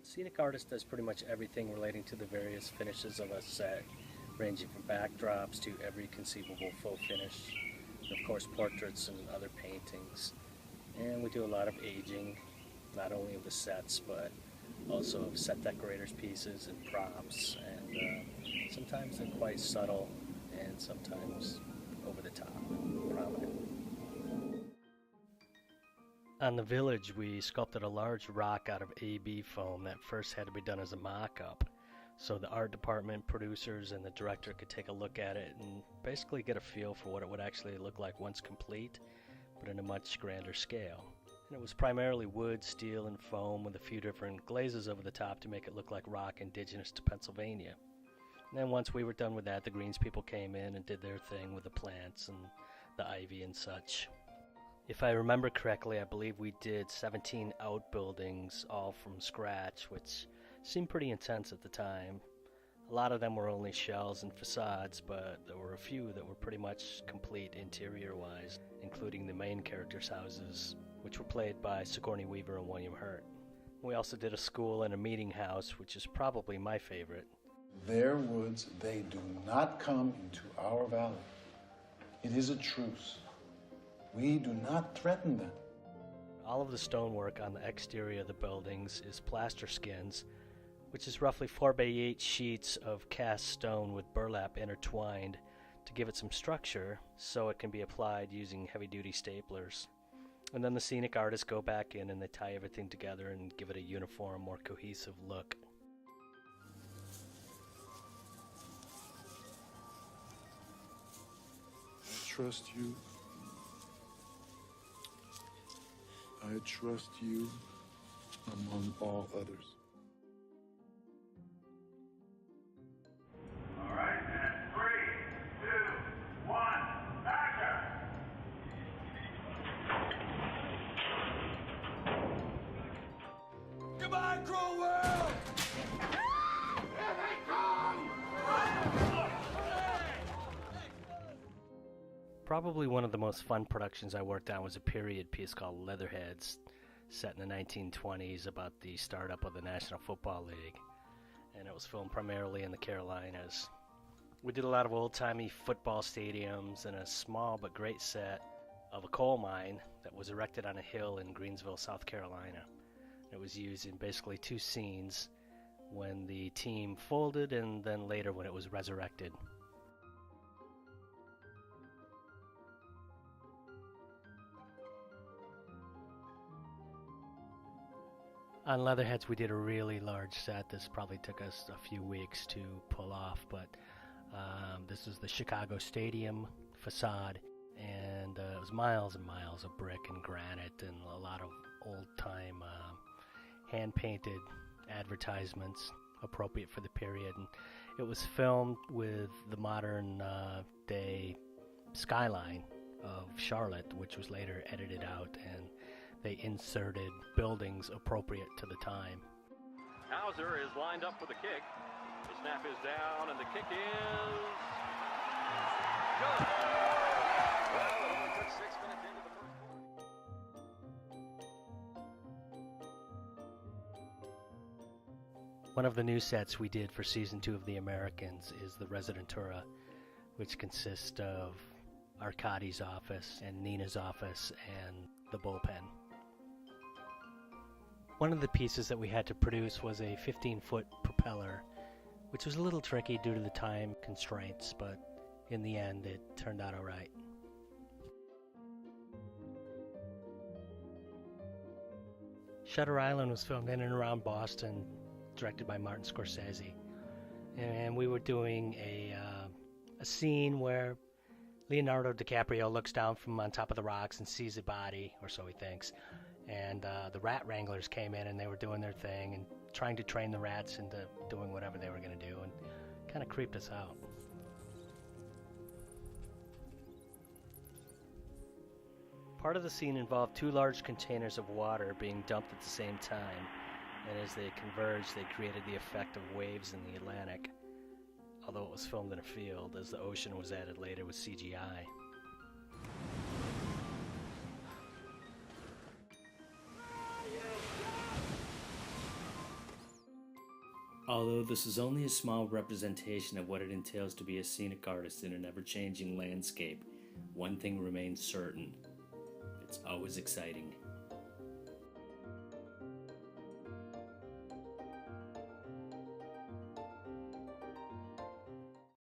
Scenic artist does pretty much everything relating to the various finishes of a set, ranging from backdrops to every conceivable faux finish, and of course portraits and other paintings. And we do a lot of aging, not only of the sets, but also of set decorators' pieces and props, and sometimes they're quite subtle and sometimes over the top, prominent. On the village, we sculpted a large rock out of AB foam that first had to be done as a mock-up, so the art department, producers, and the director could take a look at it and basically get a feel for what it would actually look like once complete, but in a much grander scale. And it was primarily wood, steel, and foam with a few different glazes over the top to make it look like rock indigenous to Pennsylvania. And then once we were done with that, the greens people came in and did their thing with the plants and the ivy and such. If I remember correctly, I believe we did 17 outbuildings all from scratch, which seemed pretty intense at the time. A lot of them were only shells and facades, but there were a few that were pretty much complete interior-wise, including the main characters' houses, which were played by Sigourney Weaver and William Hurt. We also did a school and a meeting house, which is probably my favorite. Their woods, they do not come into our valley. It is a truce. We do not threaten them. All of the stonework on the exterior of the buildings is plaster skins, which is roughly 4x8 sheets of cast stone with burlap intertwined to give it some structure so it can be applied using heavy-duty staplers. And then the scenic artists go back in and they tie everything together and give it a uniform, more cohesive look. I trust you. I trust you among all others. All right, and 3, 2, 1, action! Goodbye, cruel world! Here they come! Probably one of the most fun productions I worked on was a period piece called Leatherheads, set in the 1920s about the startup of the National Football League, and it was filmed primarily in the Carolinas. We did a lot of old-timey football stadiums and a small but great set of a coal mine that was erected on a hill in Greensville, South Carolina. It was used in basically two scenes, when the team folded and then later when it was resurrected. On Leatherheads, we did a really large set. This probably took us a few weeks to pull off, but this is the Chicago Stadium facade, and it was miles and miles of brick and granite and a lot of old-time hand-painted advertisements appropriate for the period. And it was filmed with the modern day skyline of Charlotte, which was later edited out, and they inserted buildings appropriate to the time. Hauser is lined up for the kick. The snap is down, and the kick is good. Well, it only took 6 minutes into the first quarter. One of the new sets we did for Season 2 of The Americans is the Residentura, which consists of Arkady's office and Nina's office and the bullpen. One of the pieces that we had to produce was a 15-foot propeller, which was a little tricky due to the time constraints, but in the end it turned out all right. Shutter Island was filmed in and around Boston, directed by Martin Scorsese. And we were doing a scene where Leonardo DiCaprio looks down from on top of the rocks and sees a body, or so he thinks. And the rat wranglers came in and they were doing their thing and trying to train the rats into doing whatever they were going to do, and kind of creeped us out. Part of the scene involved two large containers of water being dumped at the same time, and as they converged they created the effect of waves in the Atlantic, although it was filmed in a field, as the ocean was added later with CGI. Although this is only a small representation of what it entails to be a scenic artist in an ever-changing landscape, one thing remains certain. It's always exciting.